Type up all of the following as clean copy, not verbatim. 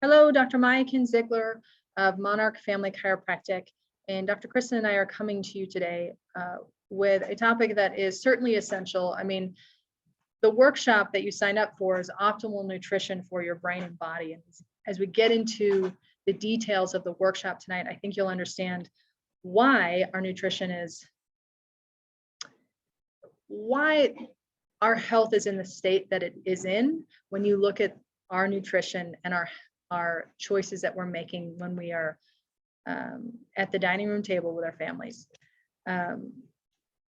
Hello, Dr. Miaken Zeigler of Monarch Family Chiropractic, and Dr. Kristen and I are coming to you today with a topic that is certainly essential. I mean, the workshop that you signed up for is optimal nutrition for your brain and body. And as we get into the details of the workshop tonight, I think you'll understand why our nutrition why our health is in the state that it is in when you look at our nutrition and our choices that we're making when we are at the dining room table with our families.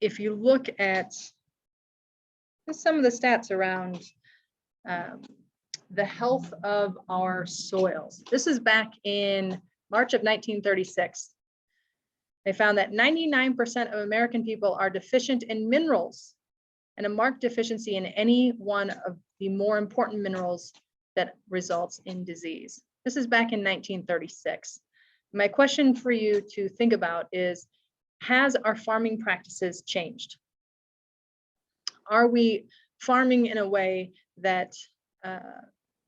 If you look at some of the stats around the health of our soils, this is back in March of 1936. They found that 99% of American people are deficient in minerals, and a marked deficiency in any one of the more important minerals that results in disease. This is back in 1936. My question for you to think about is, has our farming practices changed? Are we farming in a way that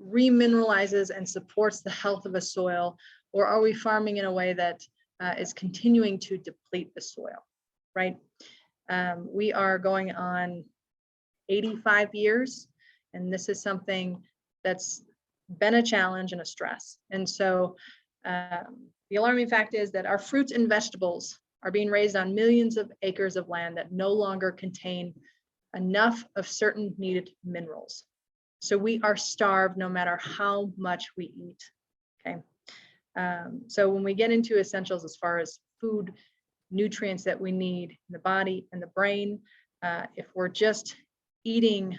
remineralizes and supports the health of a soil, or are we farming in a way that is continuing to deplete the soil, right? We are going on 85 years, and this is something that's been a challenge and a stress. And so the alarming fact is that our fruits and vegetables are being raised on millions of acres of land that no longer contain enough of certain needed minerals. So we are starved no matter how much we eat, okay? So when we get into essentials as far as food, nutrients that we need in the body and the brain, if we're just eating,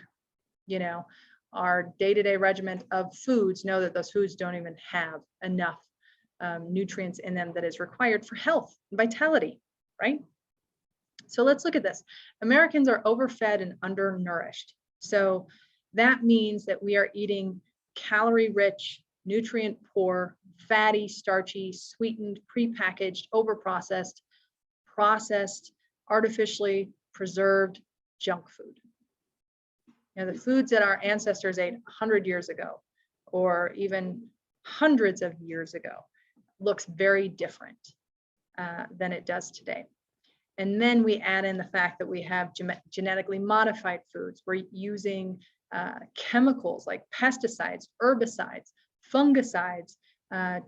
our day-to-day regimen of foods, know that those foods don't even have enough nutrients in them that is required for health and vitality, right? So let's look at this. Americans are overfed and undernourished. So that means that we are eating calorie-rich, nutrient-poor, fatty, starchy, sweetened, prepackaged, overprocessed, processed, artificially preserved junk food. The foods that our ancestors ate 100 years ago, or even hundreds of years ago, looks very different than it does today. And then we add in the fact that we have genetically modified foods. We're using chemicals like pesticides, herbicides, fungicides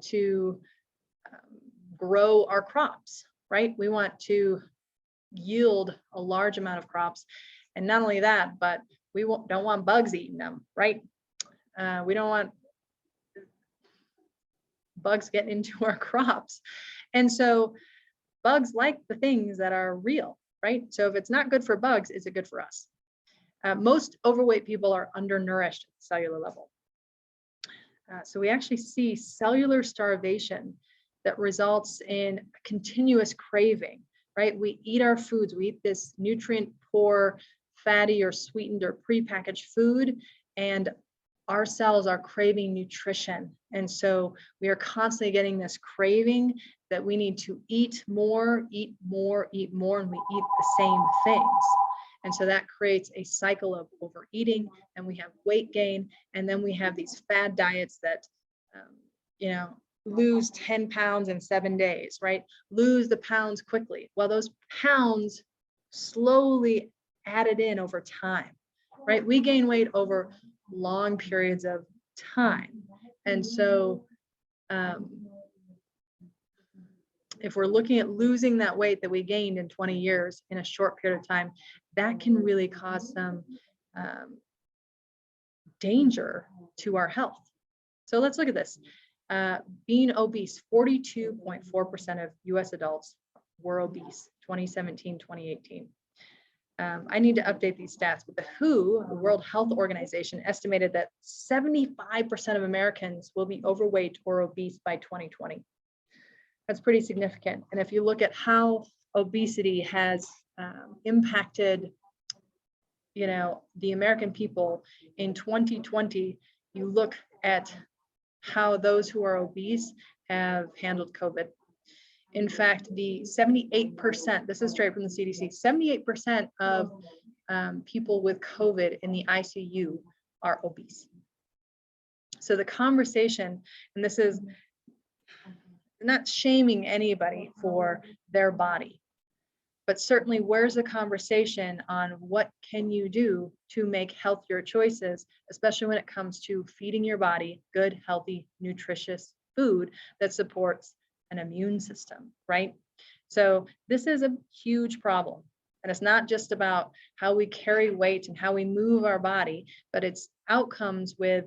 to grow our crops, right? We want to yield a large amount of crops. And not only that, but we don't want bugs eating them, right? We don't want bugs getting into our crops. And so bugs like the things that are real, right? So if it's not good for bugs, is it good for us? Most overweight people are undernourished at the cellular level. So we actually see cellular starvation that results in a continuous craving, right? We eat our foods, we eat this nutrient poor, fatty or sweetened or prepackaged food, and our cells are craving nutrition. And so we are constantly getting this craving that we need to eat more, eat more, eat more, and we eat the same things. And so that creates a cycle of overeating, and we have weight gain, and then we have these fad diets that, lose 10 pounds in 7 days, right? Lose the pounds quickly. Well, those pounds slowly added in over time, right? We gain weight over long periods of time. And so if we're looking at losing that weight that we gained in 20 years in a short period of time, that can really cause some danger to our health. So let's look at this. Being obese, 42.4% of US adults were obese, 2017, 2018. I need to update these stats, but the WHO, the World Health Organization, estimated that 75% of Americans will be overweight or obese by 2020. That's pretty significant. And if you look at how obesity has impacted, the American people in 2020, you look at how those who are obese have handled COVID. In fact, the 78%, this is straight from the CDC, 78% of people with COVID in the ICU are obese. So the conversation, and this is not shaming anybody for their body, but certainly where's the conversation on what can you do to make healthier choices, especially when it comes to feeding your body good, healthy, nutritious food that supports an immune system, right? So this is a huge problem. And it's not just about how we carry weight and how we move our body, but it's outcomes with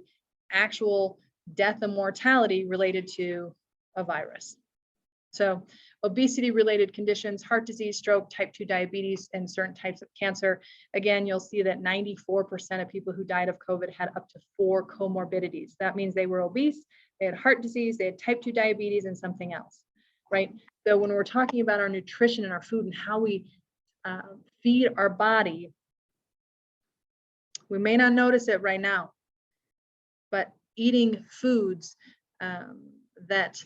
actual death and mortality related to a virus. So obesity related conditions, heart disease, stroke, type 2 diabetes, and certain types of cancer. Again, you'll see that 94% of people who died of COVID had up to 4 comorbidities. That means they were obese, they had heart disease, they had type 2 diabetes, and something else, right? So when we're talking about our nutrition and our food and how we feed our body, we may not notice it right now, but eating foods that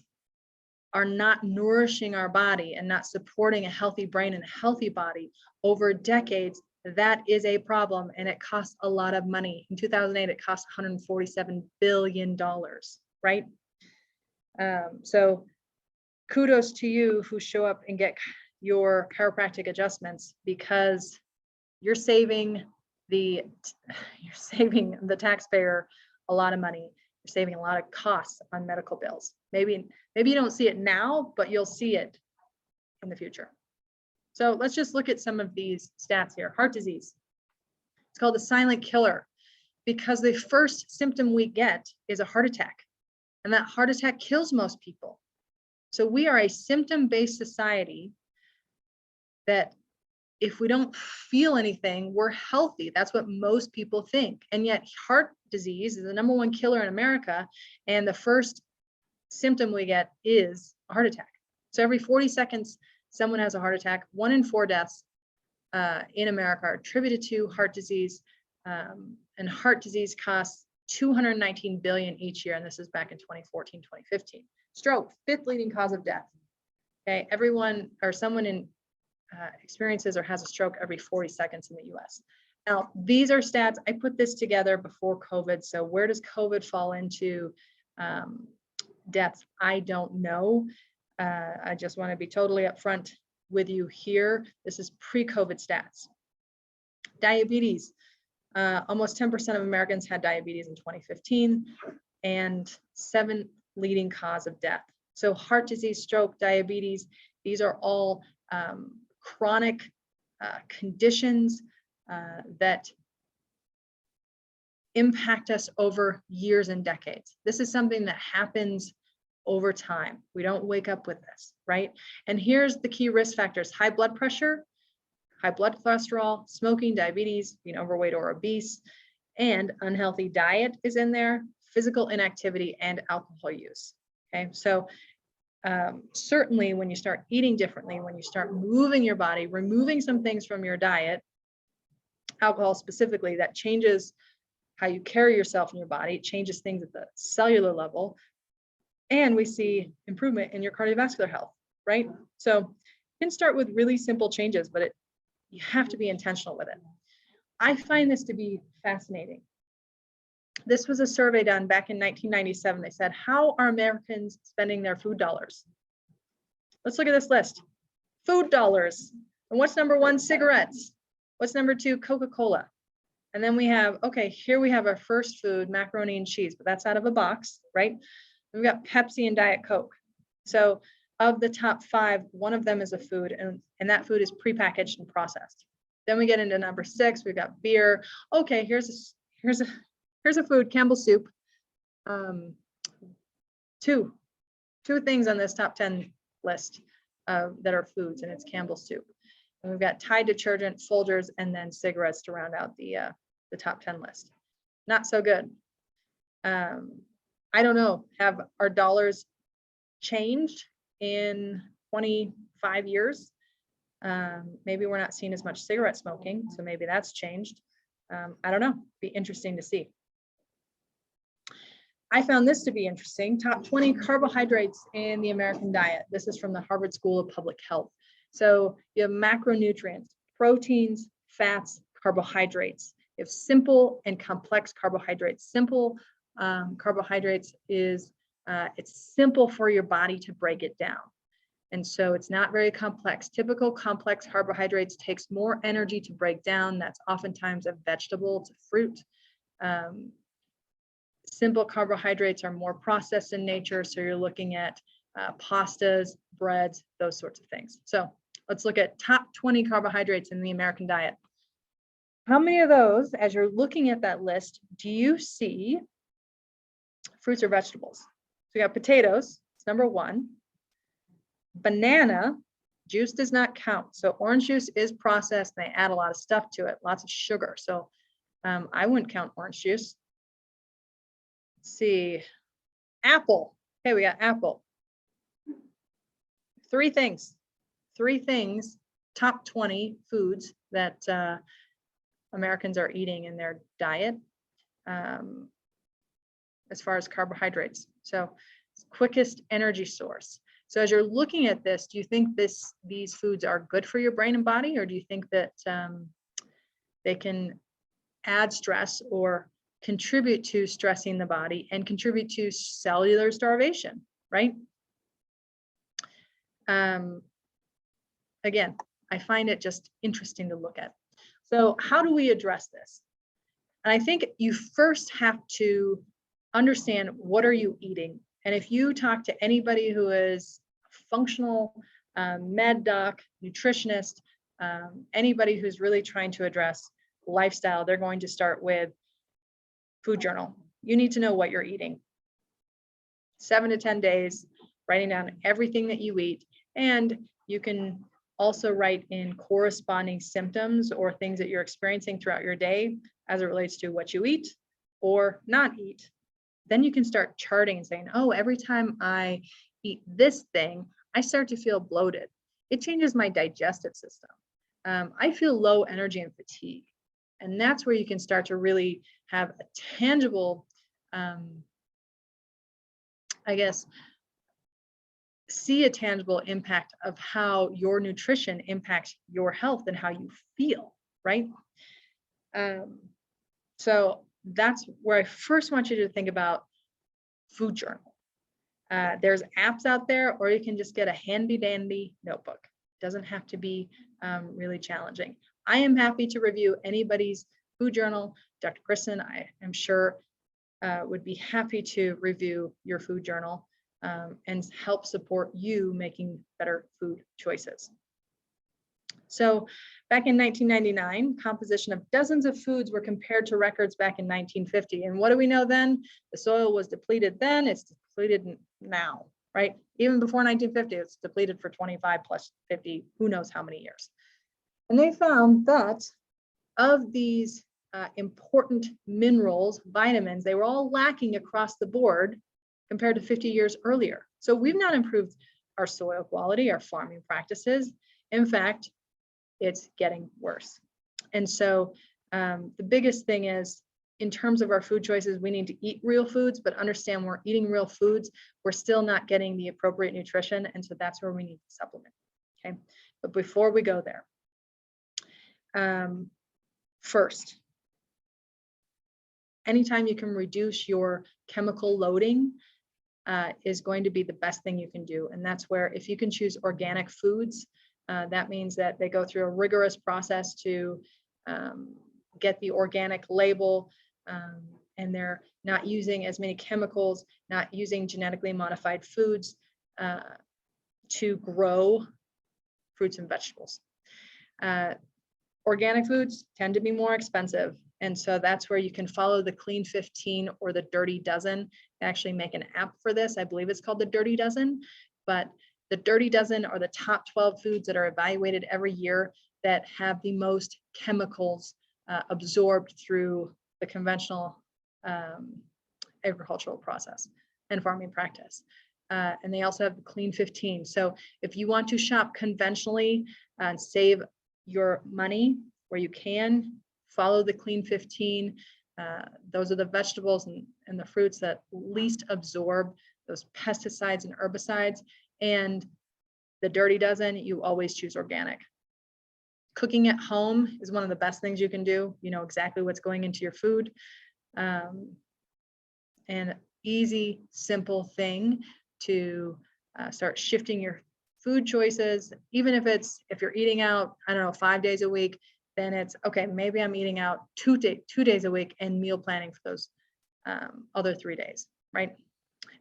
are not nourishing our body and not supporting a healthy brain and a healthy body over decades, that is a problem, and it costs a lot of money. In 2008, it cost $147 billion, right? So kudos to you who show up and get your chiropractic adjustments, because you're saving the taxpayer a lot of money. You're saving a lot of costs on medical bills. Maybe you don't see it now, but you'll see it in the future. So let's just look at some of these stats here. Heart disease. It's called the silent killer because the first symptom we get is a heart attack, and that heart attack kills most people. So we are a symptom-based society that if we don't feel anything, we're healthy. That's what most people think. And yet heart disease is the #1 killer in America. And the first symptom we get is a heart attack. So every 40 seconds, someone has a heart attack. 1 in 4 deaths in America are attributed to heart disease. And heart disease costs $219 billion each year. And this is back in 2014, 2015. Stroke, 5th leading cause of death. Okay, everyone or someone in experiences or has a stroke every 40 seconds in the US. Now, these are stats. I put this together before COVID. So where does COVID fall into deaths? I don't know. I just want to be totally upfront with you here. This is pre-COVID stats. Diabetes. Almost 10% of Americans had diabetes in 2015, and 7th leading cause of death. So heart disease, stroke, diabetes, these are all chronic conditions that impact us over years and decades. This is something that happens over time. We don't wake up with this, right? And here's the key risk factors: high blood pressure, high blood cholesterol, smoking, diabetes, being overweight or obese, and unhealthy diet is in there, physical inactivity, and alcohol use. Okay, so certainly when you start eating differently, when you start moving your body, removing some things from your diet, alcohol specifically, that changes how you carry yourself in your body. It changes things at the cellular level. And we see improvement in your cardiovascular health, right? So you can start with really simple changes, but you have to be intentional with it. I find this to be fascinating. This was a survey done back in 1997. They said, how are Americans spending their food dollars? Let's look at this list. Food dollars. And what's #1? Cigarettes. What's #2? Coca-Cola. And then we have, okay, here we have our first food, macaroni and cheese, but that's out of a box, right? We've got Pepsi and Diet Coke. So of the top 5, one of them is a food, and that food is prepackaged and processed. Then we get into #6. We've got beer. Okay, here's a food, Campbell's soup. Two things on this top 10 list that are foods, and it's Campbell's soup. And we've got Tide detergent, Folgers, and then cigarettes to round out the top 10 list. Not so good. I don't know, have our dollars changed in 25 years? Maybe we're not seeing as much cigarette smoking, so maybe that's changed. I don't know, be interesting to see. I found this to be interesting. Top 20 carbohydrates in the American diet. This is from the Harvard School of Public Health. So you have macronutrients, proteins, fats, carbohydrates. You have simple and complex carbohydrates. Simple carbohydrates is it's simple for your body to break it down. And so it's not very complex. Typical complex carbohydrates takes more energy to break down. That's oftentimes a vegetable, it's a fruit. Simple carbohydrates are more processed in nature. So you're looking at pastas, breads, those sorts of things. So let's look at top 20 carbohydrates in the American diet. How many of those, as you're looking at that list, do you see fruits or vegetables? So we got potatoes, it's number 1. Banana juice does not count. So orange juice is processed and they add a lot of stuff to it, lots of sugar. So I wouldn't count orange juice. Let's see, apple. Okay, we got apple. Three things, top 20 foods that Americans are eating in their diet as far as carbohydrates. So quickest energy source. So as you're looking at this, do you think these foods are good for your brain and body, or do you think that they can add stress or contribute to stressing the body and contribute to cellular starvation, right? Again, I find it just interesting to look at. So how do we address this? And I think you first have to understand, what are you eating? And if you talk to anybody who is functional med doc, nutritionist, anybody who's really trying to address lifestyle, they're going to start with food journal. You need to know what you're eating. 7 to 10 days, writing down everything that you eat. And you can also write in corresponding symptoms or things that you're experiencing throughout your day as it relates to what you eat or not eat. Then you can start charting and saying, oh, every time I eat this thing, I start to feel bloated. It changes my digestive system. I feel low energy and fatigue. And that's where you can start to really have a tangible, see a tangible impact of how your nutrition impacts your health and how you feel, right? So that's where I first want you to think about food journal. There's apps out there, or you can just get a handy dandy notebook. It doesn't have to be really challenging. I am happy to review anybody's food journal. Dr. Kristen, I am sure, would be happy to review your food journal and help support you making better food choices. So back in 1999, composition of dozens of foods were compared to records back in 1950. And what do we know then? The soil was depleted then, it's depleted now, right? Even before 1950, it's depleted for 25 plus 50, who knows how many years. And they found that of these important minerals, vitamins, they were all lacking across the board compared to 50 years earlier. So we've not improved our soil quality, our farming practices. In fact, it's getting worse. And so the biggest thing is, in terms of our food choices, we need to eat real foods, but understand we're eating real foods, we're still not getting the appropriate nutrition. And so that's where we need to supplement, okay? But before we go there, first, anytime you can reduce your chemical loading is going to be the best thing you can do. And that's where, if you can choose organic foods, that means that they go through a rigorous process to get the organic label, and they're not using as many chemicals, not using genetically modified foods to grow fruits and vegetables. Organic foods tend to be more expensive. And so that's where you can follow the Clean 15 or the Dirty Dozen. They actually make an app for this. I believe it's called the Dirty Dozen, but the Dirty Dozen are the top 12 foods that are evaluated every year that have the most chemicals absorbed through the conventional agricultural process and farming practice. And they also have the Clean 15. So if you want to shop conventionally and save your money where you can, follow the Clean 15. Those are the vegetables and the fruits that least absorb those pesticides and herbicides. And the Dirty Dozen, you always choose organic. Cooking at home is one of the best things you can do. You know exactly what's going into your food. and easy, simple thing to start shifting your food choices. Even if you're eating out, I don't know, 5 days a week, then it's okay, maybe I'm eating out 2 days a week and meal planning for those other 3 days, right?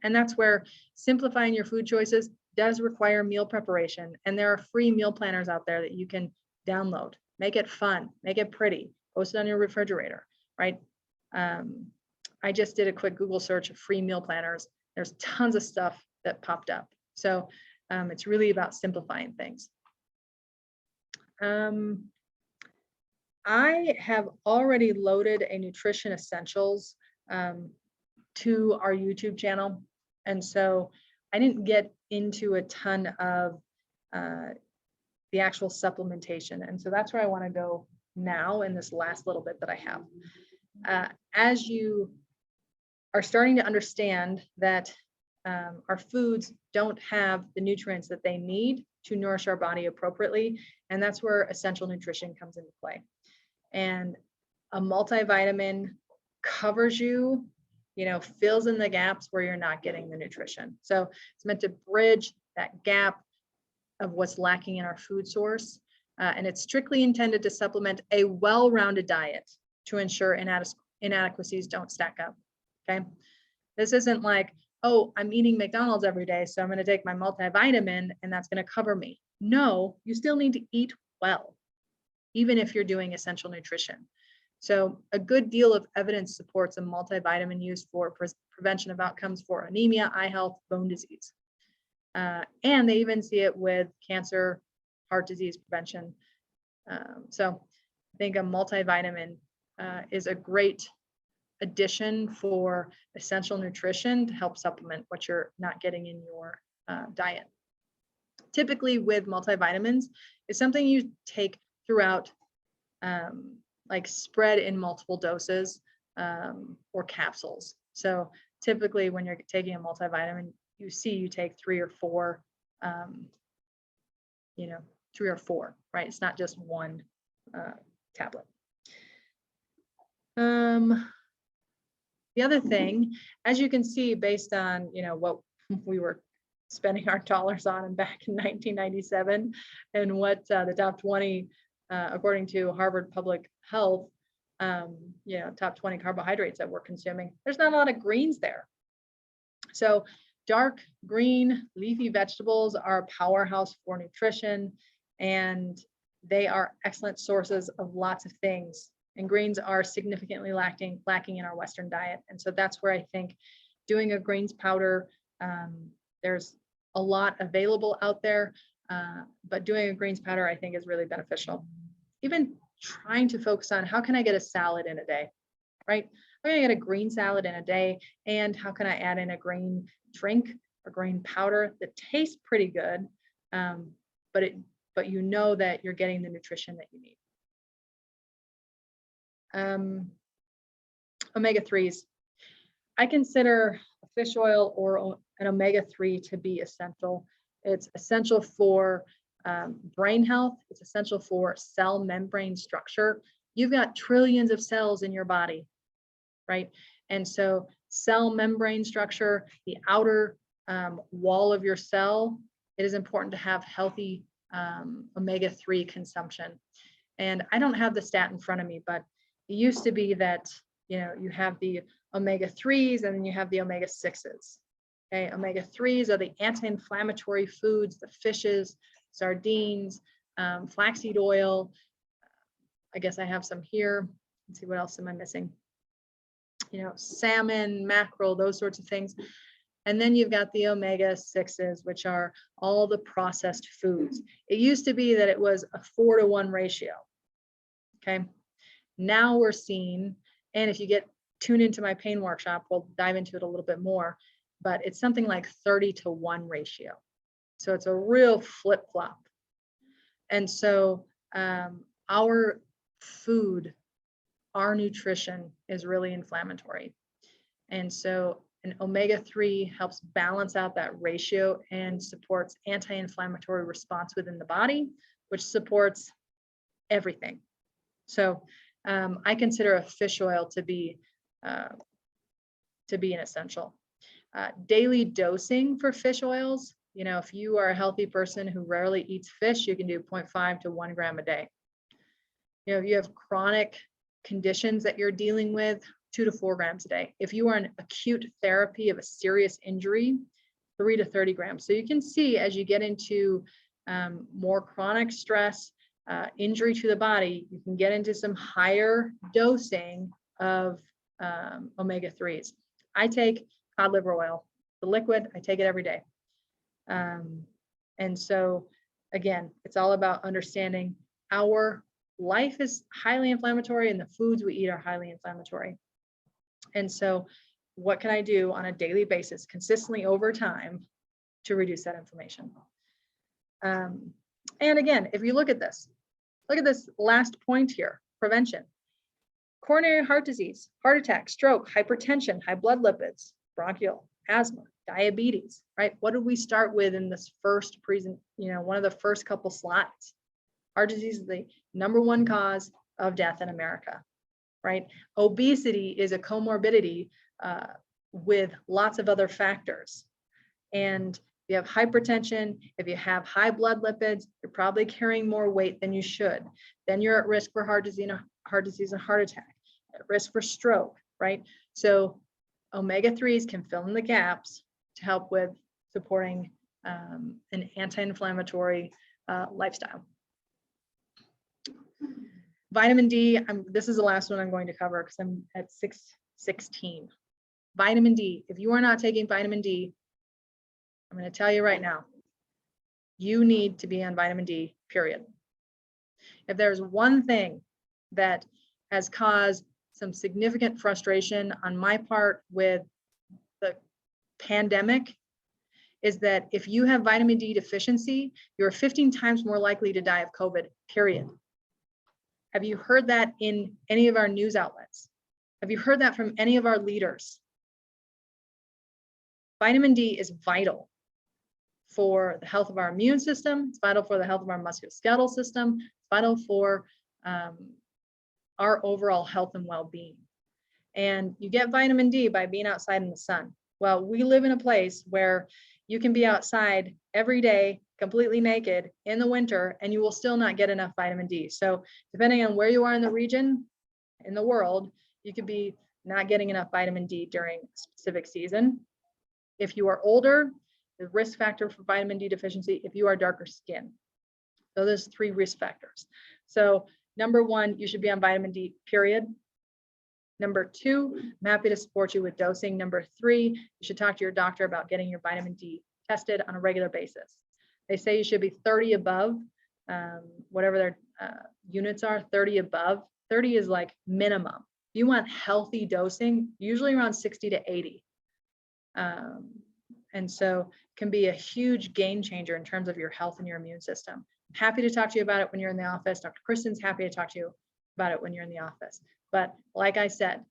And that's where simplifying your food choices does require meal preparation. And there are free meal planners out there that you can download. Make it fun, make it pretty, post it on your refrigerator, right? I just did a quick Google search of free meal planners. There's tons of stuff that popped up. So it's really about simplifying things. I have already loaded a nutrition essentials to our YouTube channel. And so I didn't get into a ton of the actual supplementation. And so that's where I want to go now in this last little bit that I have. As you are starting to understand that our foods don't have the nutrients that they need to nourish our body appropriately, and that's where essential nutrition comes into play. And a multivitamin covers you, fills in the gaps where you're not getting the nutrition. So it's meant to bridge that gap of what's lacking in our food source. And it's strictly intended to supplement a well-rounded diet to ensure inadequacies don't stack up, okay? This isn't like, oh, I'm eating McDonald's every day, so I'm gonna take my multivitamin and that's gonna cover me. No, you still need to eat well, even if you're doing essential nutrition. So a good deal of evidence supports a multivitamin use for prevention of outcomes for anemia, eye health, bone disease. And they even see it with cancer, heart disease prevention. So I think a multivitamin is a great addition for essential nutrition to help supplement what you're not getting in your diet. Typically with multivitamins, it's something you take throughout, like spread in multiple doses or capsules. So typically when you're taking a multivitamin, you take 3 or 4, 3 or 4, right? It's not just one tablet. The other thing, as you can see, based on what we were spending our dollars on back in 1997, and what the top 20, according to Harvard Public Health, top 20 carbohydrates that we're consuming, there's not a lot of greens there. So dark green leafy vegetables are a powerhouse for nutrition, and they are excellent sources of lots of things. And greens are significantly lacking in our Western diet. And so that's where I think doing a greens powder, there's a lot available out there, but doing a greens powder I think is really beneficial. Even trying to focus on how can I get a salad in a day, right? How can I get a green salad in a day? And how can I add in a green drink or green powder that tastes pretty good, but you know that you're getting the nutrition that you need. Omega-3s. I consider fish oil or an omega-3 to be essential. It's essential for brain health. It's essential for cell membrane structure. You've got trillions of cells in your body, right? And so cell membrane structure, the outer wall of your cell, it is important to have healthy omega-3 consumption. And I don't have the stat in front of me, but it used to be that, you have the omega-3s and then you have the omega-6s. Okay, omega-3s are the anti-inflammatory foods, the fishes, sardines, flaxseed oil. I guess I have some here. Let's see, what else am I missing? Salmon, mackerel, those sorts of things. And then you've got the omega-6s, which are all the processed foods. It used to be that it was a 4-to-1 ratio. Okay. Now we're seeing, and if you tune into my pain workshop, we'll dive into it a little bit more, but it's something like 30-to-1 ratio. So it's a real flip-flop. And so our food, our nutrition is really inflammatory. And so an omega-3 helps balance out that ratio and supports anti-inflammatory response within the body, which supports everything. So I consider a fish oil to be to be an essential. Daily dosing for fish oils, you know, if you are a healthy person who rarely eats fish, you can do 0.5 to 1 gram a day. You know, if you have chronic conditions that you're dealing with, 2 to 4 grams a day. If you are in acute therapy of a serious injury, 3 to 30 grams. So you can see as you get into more chronic stress, injury to the body, you can get into some higher dosing of omega-3s. I take cod liver oil, the liquid, I take it every day. And so again, it's all about understanding our life is highly inflammatory and the foods we eat are highly inflammatory. And so what can I do on a daily basis, consistently over time, to reduce that inflammation? And again, if you look at this last point here, prevention. Coronary heart disease, heart attack, stroke, hypertension, high blood lipids, bronchial, asthma, diabetes, right? What did we start with in this first one of the first couple slides? Heart disease is the #1 cause of death in America, right? Obesity is a comorbidity with lots of other factors. And if you have hypertension, if you have high blood lipids, you're probably carrying more weight than you should. Then you're at risk for heart disease and heart attack, at risk for stroke, right? So omega-3s can fill in the gaps to help with supporting an anti-inflammatory lifestyle. Vitamin D, this is the last one I'm going to cover because I'm at 6:16. Vitamin D, if you are not taking vitamin D, I'm going to tell you right now, you need to be on vitamin D, period. If there's one thing that has caused some significant frustration on my part with the pandemic, is that if you have vitamin D deficiency, you're 15 times more likely to die of COVID, period. Have you heard that in any of our news outlets? Have you heard that from any of our leaders? Vitamin D is vital for the health of our immune system. It's vital for the health of our musculoskeletal system. It's vital for our overall health and well-being. And you get vitamin D by being outside in the sun. Well, we live in a place where you can be outside every day, completely naked in the winter, and you will still not get enough vitamin D. So depending on where you are in the region, in the world, you could be not getting enough vitamin D during a specific season. If you are older, the risk factor for vitamin D deficiency, if you are darker skin. So there's 3 risk factors. So #1, you should be on vitamin D, period. #2, I'm happy to support you with dosing. #3, you should talk to your doctor about getting your vitamin D tested on a regular basis. They say you should be 30 above, whatever their units are, 30 above. 30 is like minimum. If you want healthy dosing, usually around 60 to 80. And so it can be a huge game changer in terms of your health and your immune system. I'm happy to talk to you about it when you're in the office. Dr. Kristen's happy to talk to you about it when you're in the office. But like I said,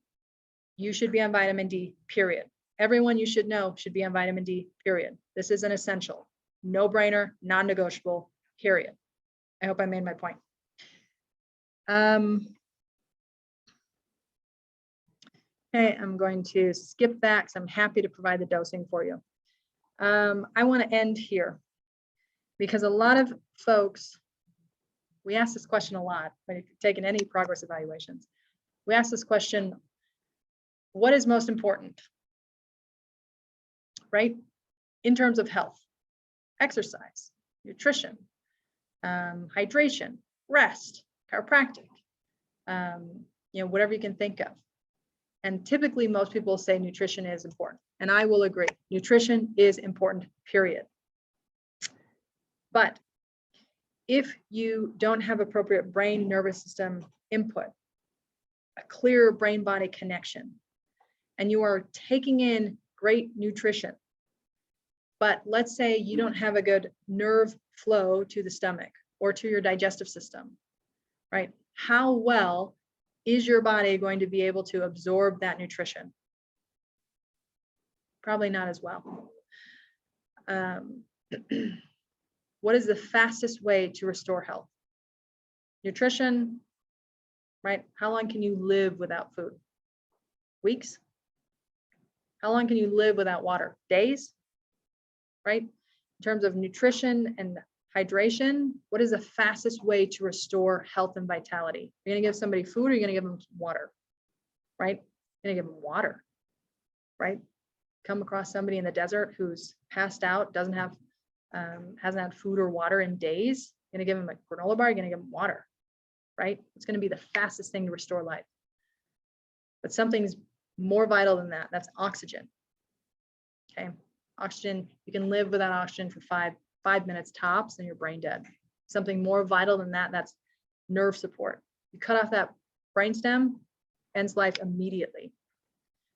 you should be on vitamin D, period. Everyone you should know should be on vitamin D, period. This is an essential, no-brainer, non-negotiable, period. I hope I made my point. Okay, I'm going to skip that because I'm happy to provide the dosing for you. I want to end here because a lot of folks, we ask this question a lot when you're taking any progress evaluations. We ask this question, what is most important, right? In terms of health, exercise, nutrition, hydration, rest, chiropractic, whatever you can think of. And typically most people say nutrition is important. And I will agree, nutrition is important, period. But if you don't have appropriate brain nervous system input, a clear brain body connection, and you are taking in great nutrition, but let's say you don't have a good nerve flow to the stomach or to your digestive system, right? How well is your body going to be able to absorb that nutrition? Probably not as well. What is the fastest way to restore health? Nutrition, right? How long can you live without food? Weeks? How long can you live without water? Days, right? In terms of nutrition and hydration, what is the fastest way to restore health and vitality? You're going to give somebody food, or you're going to give them water, right? You're going to give them water, right? Come across somebody in the desert who's passed out, doesn't have, hasn't had food or water in days. You're going to give them a granola bar, you're going to give them water, right? It's going to be the fastest thing to restore life. But something's more vital than that. That's oxygen. Okay. Oxygen, you can live without oxygen for five minutes tops and you're brain dead. Something more vital than that, that's nerve support. You cut off that brainstem, ends life immediately.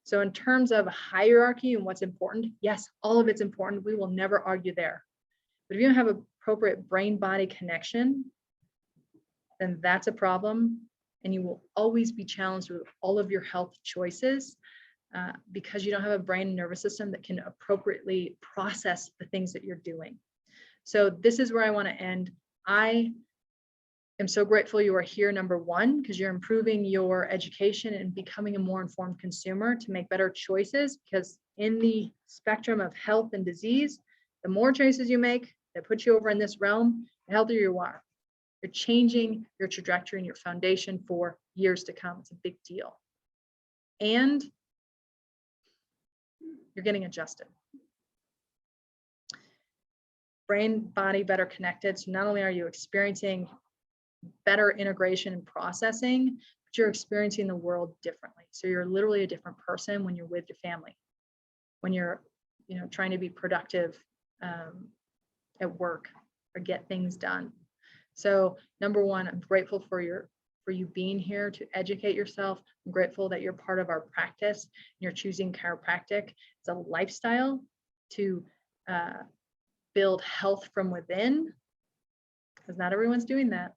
So in terms of hierarchy and what's important, yes, all of it's important. We will never argue there. But if you don't have appropriate brain-body connection, then that's a problem. And you will always be challenged with all of your health choices because you don't have a brain and nervous system that can appropriately process the things that you're doing. So this is where I want to end. I am so grateful you are here, number one, because you're improving your education and becoming a more informed consumer to make better choices, because in the spectrum of health and disease, the more choices you make that put you over in this realm, the healthier you are. You're changing your trajectory and your foundation for years to come. It's a big deal. And you're getting adjusted. Brain, body better connected. So not only are you experiencing better integration and processing, but you're experiencing the world differently. So you're literally a different person when you're with your family, when you're, trying to be productive at work or get things done. So number one, I'm grateful for you being here to educate yourself. I'm grateful that you're part of our practice and you're choosing chiropractic as a lifestyle to build health from within, because not everyone's doing that.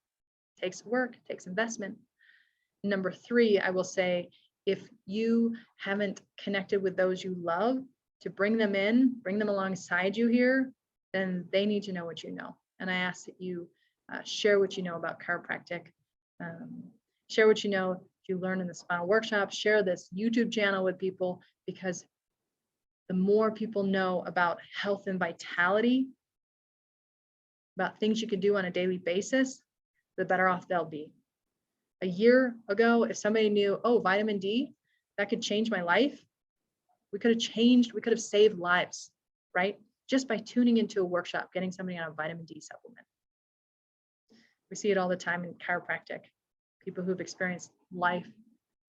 It takes work, it takes investment. Number three, I will say, if you haven't connected with those you love, to bring them in, bring them alongside you here, then they need to know what you know. And I ask that you share what you know about chiropractic. Share what you know you learn in the Spinal workshop. Share this YouTube channel with people, because the more people know about health and vitality, about things you can do on a daily basis, the better off they'll be. A year ago, if somebody knew, oh, vitamin D, that could change my life, we could have saved lives, right? Just by tuning into a workshop, getting somebody on a vitamin D supplement. We see it all the time in chiropractic, people who've experienced life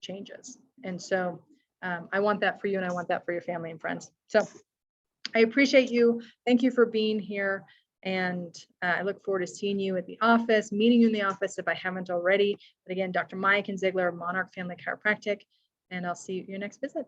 changes. And so I want that for you, and I want that for your family and friends. So I appreciate you. Thank you for being here. And I look forward to seeing you at the office, meeting you in the office if I haven't already. But again, Dr. Miaken, Zeigler, Monarch Family Chiropractic, and I'll see you at your next visit.